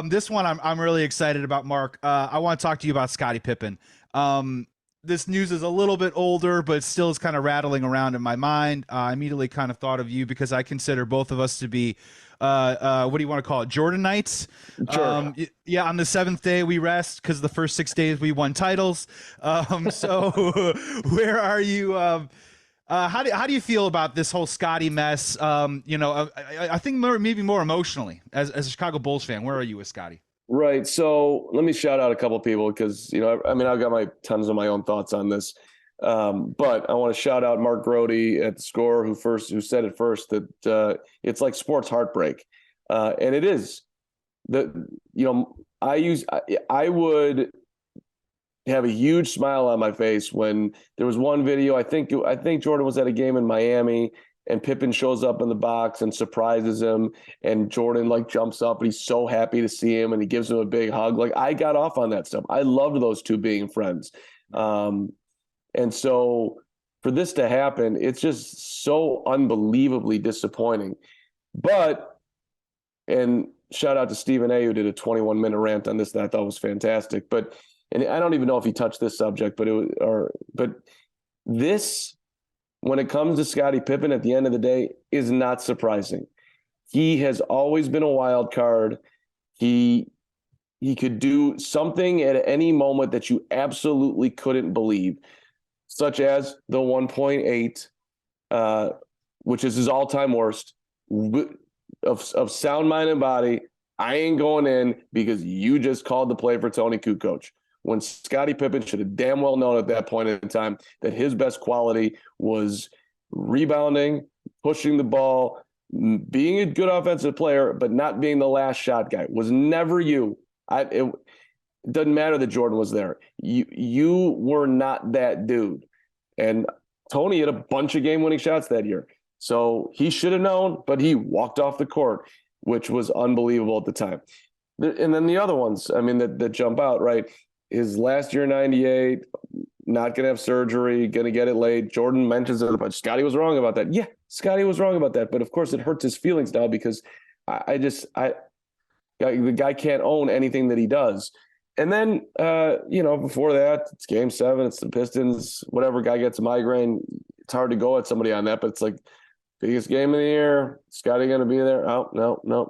This one I'm really excited about, Mark. I want to talk to you about Scottie Pippen. This news is a little bit older, but still is kind of rattling around in my mind. I immediately kind of thought of you because I consider both of us to be, what do you want to call it, Jordan Knights? Sure. Yeah, on the seventh day we rest because the first 6 days we won titles. So where are you? How do you feel about this whole Scotty mess? I think maybe more emotionally as a Chicago Bulls fan. Where are you with Scotty? Right. So let me shout out a couple of people because, I mean, I've got my tons of my own thoughts on this. But I want to shout out Mark Grody at the Score, who said it first, that it's like sports heartbreak. And it is. I would have a huge smile on my face when there was one video. I think Jordan was at a game in Miami, and Pippen shows up in the box and surprises him, and Jordan like jumps up and he's so happy to see him and he gives him a big hug. Like, I got off on that stuff. I loved those two being friends. And so for this to happen, it's just so unbelievably disappointing. And shout out to Stephen A, who did a 21-minute rant on this that I thought was fantastic. And I don't even know if he touched this subject, but this, when it comes to Scottie Pippen, at the end of the day, is not surprising. He has always been a wild card. He could do something at any moment that you absolutely couldn't believe, such as the 1.8, which is his all-time worst, of sound mind and body. I ain't going in because you just called the play for Tony Kukoc. When Scottie Pippen should have damn well known at that point in time that his best quality was rebounding, pushing the ball, being a good offensive player, but not being the last shot guy. Was never you. It doesn't matter that Jordan was there. You were not that dude. And Tony had a bunch of game-winning shots that year. So he should have known, but he walked off the court, which was unbelievable at the time. And then the other ones, I mean, that jump out, right? His last year, 98, not going to have surgery, going to get it late. Jordan mentions it, but Scotty was wrong about that. Yeah, Scotty was wrong about that. But of course, it hurts his feelings now because the guy can't own anything that he does. And then, before that, it's game 7, it's the Pistons, whatever, guy gets a migraine. It's hard to go at somebody on that, but it's like, biggest game of the year. Scotty going to be there? Oh, no, not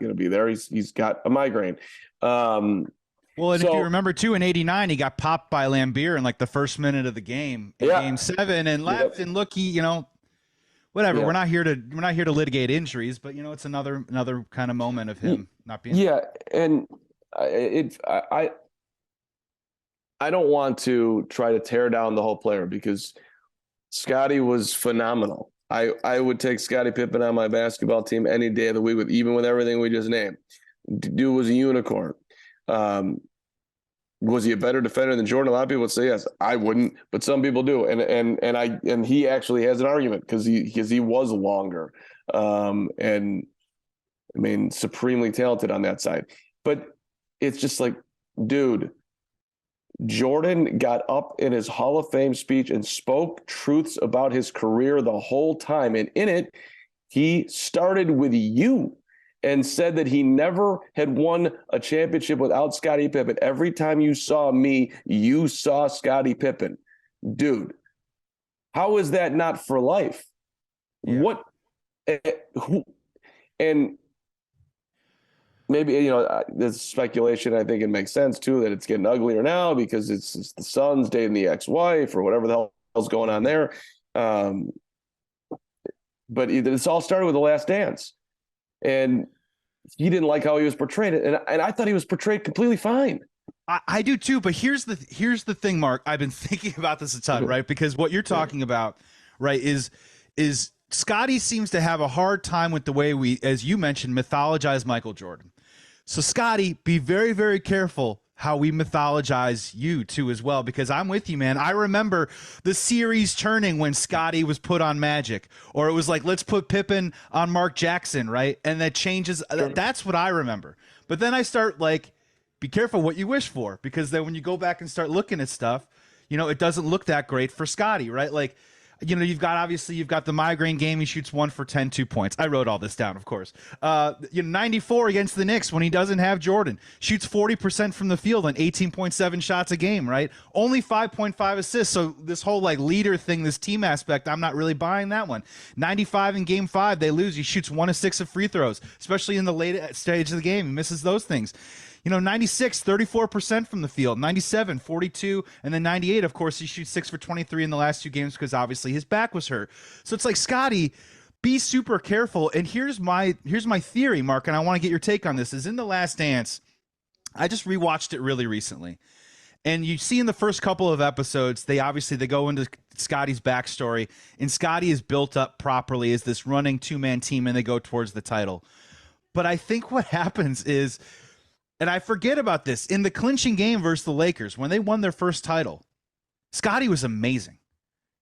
going to be there. He's got a migraine. Well, and if you remember too, in '89, he got popped by Lambeer in like the first minute of the game in Game 7, and left. And look, whatever. Yeah. We're not here to litigate injuries, but it's another kind of moment of him not being. Yeah, and I don't want to try to tear down the whole player because Scotty was phenomenal. I would take Scottie Pippen on my basketball team any day of the week, even with everything we just named. Dude was a unicorn. Was he a better defender than Jordan? A lot of people would say yes. I wouldn't, but some people do. And he actually has an argument because he was longer. And I mean, supremely talented on that side. But it's just like, dude, Jordan got up in his Hall of Fame speech and spoke truths about his career the whole time. And in it, he started with you and said that he never had won a championship without Scottie Pippen. Every time you saw me, you saw Scottie Pippen. Dude, how is that not for life? Yeah. What? And maybe, there's speculation. I think it makes sense, too, that it's getting uglier now because it's the son's dating the ex-wife or whatever the hell's going on there. But it's all started with The Last Dance. And he didn't like how he was portrayed. And I thought he was portrayed completely fine. I do, too. But here's the thing, Mark. I've been thinking about this a ton, right? Because what you're talking about, right, is Scotty seems to have a hard time with the way we, as you mentioned, mythologize Michael Jordan. So, Scotty, be very, very careful how we mythologize you, too, as well, because I'm with you, man. I remember the series turning when Scotty was put on Magic, or it was like, let's put Pippen on Mark Jackson, right? And that changes. Sure. That's what I remember. But then I start, like, be careful what you wish for, because then when you go back and start looking at stuff, it doesn't look that great for Scotty, right? Like, You've got the migraine game. He shoots 1 for 10, 2 points. I wrote all this down, of course. 94 against the Knicks when he doesn't have Jordan. Shoots 40% from the field on 18.7 shots a game, right? Only 5.5 assists. So this whole like leader thing, this team aspect, I'm not really buying that one. 95 in game 5, they lose. He shoots 1 of 6 of free throws, especially in the late stage of the game. He misses those things. 96, 34% from the field, 97, 42, and then 98. Of course, he shoots 6 for 23 in the last 2 games because obviously his back was hurt. So it's like, Scottie, be super careful. And here's my theory, Mark, and I want to get your take on this. Is in The Last Dance, I just rewatched it really recently. And you see in the first couple of episodes, they go into Scottie's backstory, and Scottie is built up properly as this running 2-man team, and they go towards the title. But I think what happens is, and I forget about this, in the clinching game versus the Lakers, when they won their first title, Scottie was amazing.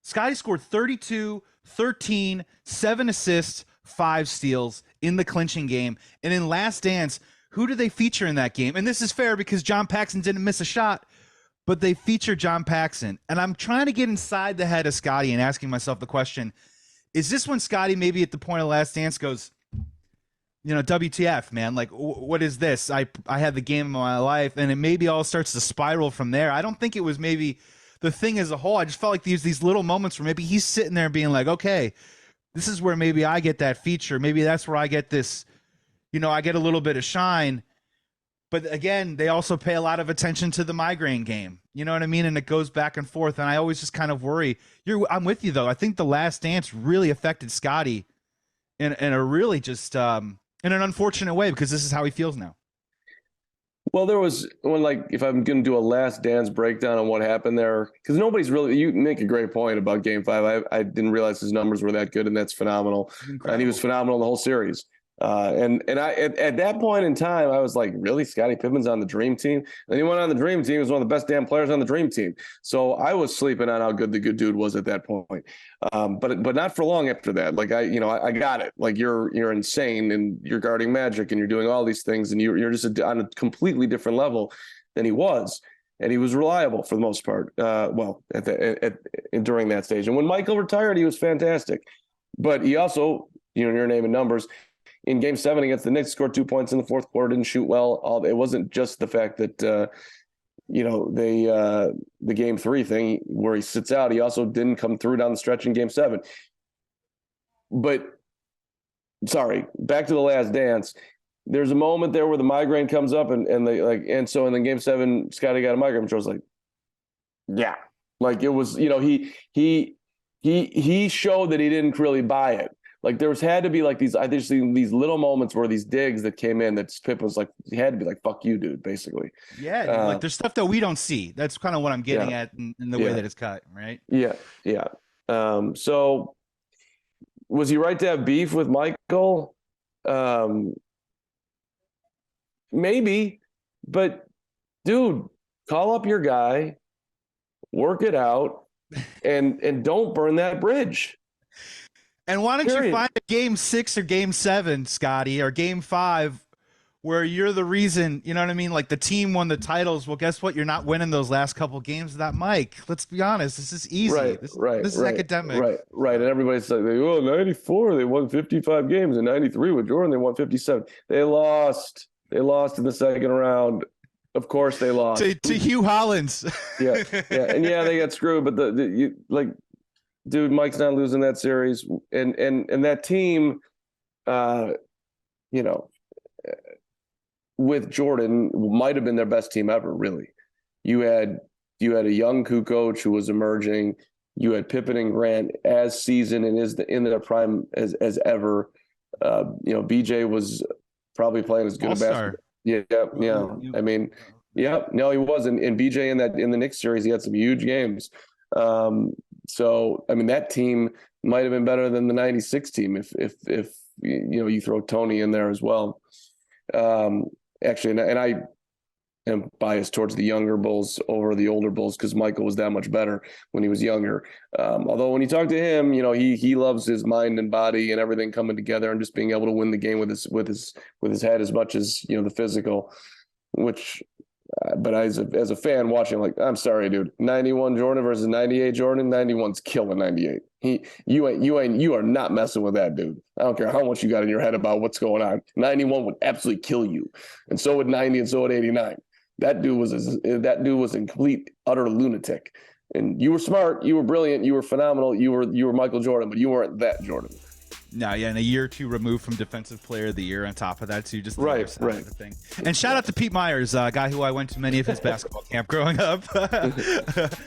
Scottie scored 32, 13, 7 assists, 5 steals in the clinching game. And in Last Dance, who do they feature in that game? And this is fair because John Paxson didn't miss a shot, but they feature John Paxson. And I'm trying to get inside the head of Scottie and asking myself the question, is this when Scottie maybe at the point of Last Dance goes, WTF, man, like, what is this? I had the game of my life, and it maybe all starts to spiral from there. I don't think it was maybe the thing as a whole. I just felt like these little moments where maybe he's sitting there being like, okay, this is where maybe I get that feature. Maybe that's where I get this, I get a little bit of shine. But again, they also pay a lot of attention to the migraine game. You know what I mean? And it goes back and forth. And I always just kind of worry. I'm with you, though. I think The Last Dance really affected Scottie in a really just in an unfortunate way, because this is how he feels now. Well, there was when, like, if I'm going to do a Last Dance breakdown on what happened there, because nobody's really, you make a great point about game 5. I didn't realize his numbers were that good, and that's phenomenal. And he was phenomenal in the whole series. And I at that point in time, I was like, really? Scottie Pippen's on the dream team? And he went on the dream team. He was one of the best damn players on the dream team. So I was sleeping on how good the good dude was at that point. But not for long after that. Like, I got it. Like, you're insane, and you're guarding Magic, and you're doing all these things, and you're just on a completely different level than he was. And he was reliable for the most part. During that stage. And when Michael retired, he was fantastic. But he also, you're naming numbers. In game 7 against the Knicks, scored 2 points in the fourth quarter, didn't shoot well. It wasn't just the fact that, the game 3 thing where he sits out. He also didn't come through down the stretch in game 7. But, sorry, back to The Last Dance. There's a moment there where the migraine comes up, and so in the game 7, Scottie got a migraine, which I was like, yeah. Like, it was, he showed that he didn't really buy it. Like, had to be like these little moments where these digs that came in that Pip was like, he had to be like, fuck you, dude, basically. Yeah. Like, there's stuff that we don't see. That's kind of what I'm getting at in the way that it's cut, right? Yeah. Yeah. So was he right to have beef with Michael? Maybe, but dude, call up your guy, work it out, and don't burn that bridge. And why don't you find a game 6 or game 7, Scottie, or game 5, where you're the reason, you know what I mean? Like, the team won the titles. Well, guess what? You're not winning those last couple games without Mike. Let's be honest. This is easy. This is academic. Right. And everybody's like, 94, they won 55 games. And 93 with Jordan, they won 57. They lost. They lost in the second round. Of course they lost. To Hugh Hollins. Yeah. And they got screwed. But dude, Mike's not losing that series, and that team, with Jordan might have been their best team ever. Really, you had a young Kukoc who was emerging. You had Pippen and Grant as seasoned and in their prime as ever. BJ was probably playing as good a basketball. Yeah. I mean, no, he wasn't. And BJ in the Knicks series, he had some huge games. So, I mean, that team might have been better than the 96 team if you throw Tony in there as well. Actually, and I am biased towards the younger Bulls over the older Bulls because Michael was that much better when he was younger. Although when you talk to him, he loves his mind and body and everything coming together and just being able to win the game with his head as much as the physical, which But as a fan watching, like, I'm sorry, dude. 91 Jordan versus 98 Jordan. 91's killing 98. You are not messing with that dude. I don't care how much you got in your head about what's going on. 91 would absolutely kill you, and so would 90, and so would 89. That dude was a complete utter lunatic. And you were smart, you were brilliant, you were phenomenal, you were Michael Jordan, but you weren't that Jordan. No, yeah, and a year or two removed from Defensive Player of the Year on top of that, too. Just the Right. Of the thing. And shout out to Pete Myers, a guy who I went to many of his basketball camp growing up.